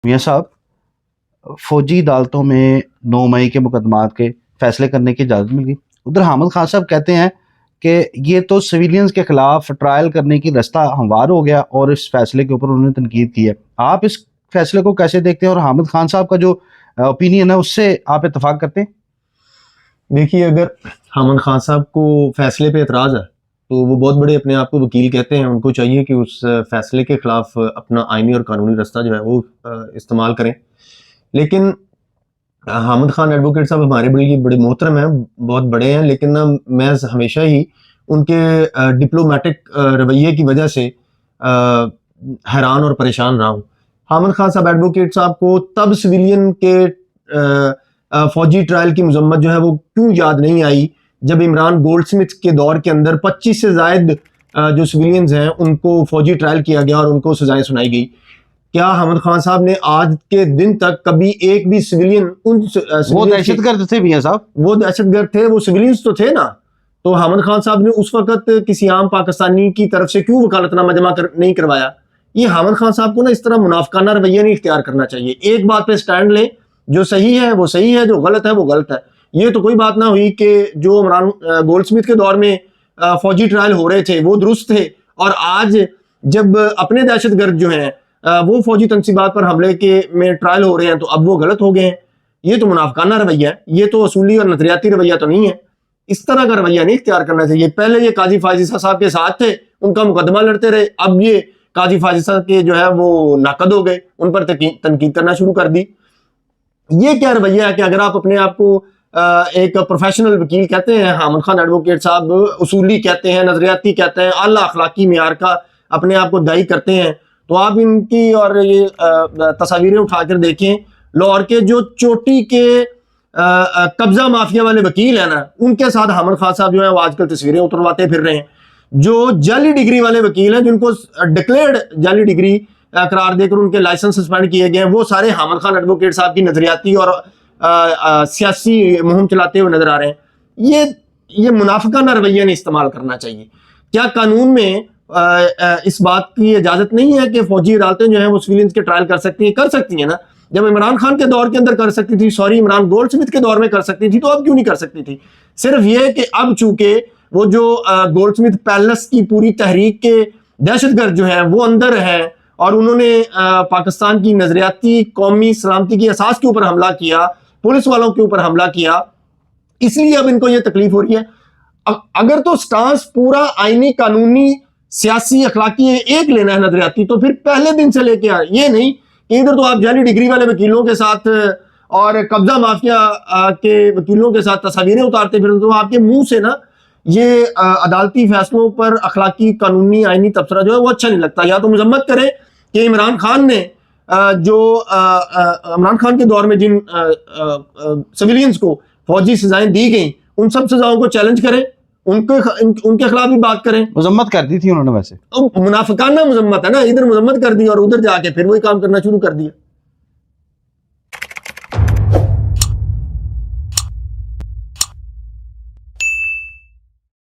میاں صاحب، فوجی عدالتوں میں 9 مئی کے مقدمات کے فیصلے کرنے کی اجازت مل گئی. ادھر حامد خان صاحب کہتے ہیں کہ یہ تو سویلینز کے خلاف ٹرائل کرنے کی رستہ ہموار ہو گیا، اور اس فیصلے کے اوپر انہوں نے تنقید کی ہے. آپ اس فیصلے کو کیسے دیکھتے ہیں، اور حامد خان صاحب کا جو اوپینین ہے اس سے آپ اتفاق کرتے ہیں؟ دیکھیے، اگر حامد خان صاحب کو فیصلے پہ اعتراض ہے تو وہ بہت بڑے اپنے آپ کو وکیل کہتے ہیں، ان کو چاہیے کہ اس فیصلے کے خلاف اپنا آئینی اور قانونی رستہ جو ہے وہ استعمال کریں. لیکن حامد خان ایڈوکیٹ صاحب ہمارے بڑے محترم ہیں، بہت بڑے ہیں، لیکن میں ہمیشہ ہی ان کے ڈپلومیٹک رویے کی وجہ سے حیران اور پریشان رہا ہوں. حامد خان صاحب ایڈوکیٹ صاحب کو تب سویلین کے فوجی ٹرائل کی مذمت جو ہے وہ کیوں یاد نہیں آئی جب عمران گولڈ سمتھ کے دور کے اندر 25 سے زائد جو سویلینز ہیں ان کو فوجی ٹرائل کیا گیا اور ان کو سزائیں سنائی گئی. کیا حامد خان صاحب نے آج کے دن تک کبھی ایک بھی سویلین وہ دہشت گرد تھے میاں صاحب، وہ دہشت گرد تھے، وہ سویلینز تو تھے نا. تو حامد خان صاحب نے اس وقت کسی عام پاکستانی کی طرف سے کیوں وکالت نامہ جمع نہیں کروایا؟ یہ حامد خان صاحب کو نا اس طرح منافقانہ رویہ نہیں اختیار کرنا چاہیے. ایک بات پہ سٹینڈ لیں، جو صحیح ہے وہ صحیح ہے، جو غلط ہے وہ غلط ہے. یہ تو کوئی بات نہ ہوئی کہ جو عمران گولڈ سمتھ کے دور میں فوجی ٹرائل ہو رہے تھے وہ درست تھے، اور آج جب اپنے دہشت گرد جو ہیں وہ فوجی تنصیبات پر حملے کے میں ٹرائل ہو رہے ہیں تو اب وہ غلط ہو گئے ہیں. یہ تو منافقانہ رویہ ہے، یہ تو اصولی اور نظریاتی رویہ تو نہیں ہے. اس طرح کا رویہ نہیں اختیار کرنا چاہیے. پہلے یہ قاضی فائز صاحب کے ساتھ تھے، ان کا مقدمہ لڑتے رہے، اب یہ قاضی فائز صاحب کے جو ہے وہ ناقد ہو گئے، ان پر تنقید کرنا شروع کر دی. یہ کیا رویہ ہے کہ اگر آپ اپنے آپ کو ایک پروفیشنل وکیل کہتے ہیں، حامد خان ایڈوکیٹ صاحب اصولی کہتے ہیں، نظریاتی کہتے ہیں، اعلیٰ اخلاقی معیار کا اپنے آپ کو داعی کرتے ہیں، تو آپ ان کی اور یہ تصاویریں اٹھا کر دیکھیں. لاہور کے جو چوٹی کے قبضہ مافیا والے وکیل ہیں نا، ان کے ساتھ حامد خان صاحب جو ہیں وہ آج کل تصویریں اترواتے پھر رہے ہیں. جو جعلی ڈگری والے وکیل ہیں، جن کو ڈکلیئرڈ جعلی ڈگری قرار دے کر ان کے لائسنس سسپینڈ کیے گئے ہیں، وہ سارے حامد خان ایڈوکیٹ صاحب کی نظریاتی اور سیاسی مہم چلاتے ہوئے نظر آ رہے ہیں. یہ منافقانہ رویہ نہیں استعمال کرنا چاہیے. کیا قانون میں اس بات کی اجازت نہیں ہے کہ فوجی عدالتیں جو ہیں وہ سویلینز کے ٹرائل کر سکتی ہیں؟ کر سکتی ہیں نا. جب عمران خان کے دور کے اندر کر سکتی تھی، عمران گولڈ سمتھ کے دور میں کر سکتی تھی، تو اب کیوں نہیں کر سکتی تھی؟ صرف یہ کہ اب چونکہ وہ جو گولڈ سمتھ پیلس کی پوری تحریک کے دہشت گرد جو ہیں وہ اندر ہیں، اور انہوں نے پاکستان کی نظریاتی قومی سلامتی کی اساس کے اوپر حملہ کیا، پولیس والوں کے اوپر حملہ کیا، اس لیے اب ان کو یہ تکلیف ہو رہی ہے. اگر تو سٹانس پورا آئینی، قانونی، سیاسی، اخلاقی ایک لینا ہے نظریاتی، تو پھر پہلے دن سے لے کے یہ نہیں کہ ادھر تو آپ جعلی ڈگری والے وکیلوں کے ساتھ اور قبضہ مافیا کے وکیلوں کے ساتھ تصاویریں اتارتے پھر، تو آپ کے منہ سے نا یہ عدالتی فیصلوں پر اخلاقی، قانونی، آئینی تبصرہ جو ہے وہ اچھا نہیں لگتا. یا تو مذمت کریں کہ عمران خان نے جو عمران خان کے دور میں جن سویلینز کو فوجی سزائیں دی گئیں، ان سب سزاؤں کو چیلنج کریں، ان کے خلاف بھی بات کریں. مذمت کر دی تھی انہوں نے، ویسے منافقانہ مذمت ہے نا، ادھر مذمت کر دی اور ادھر جا کے پھر وہی کام کرنا شروع کر دیا.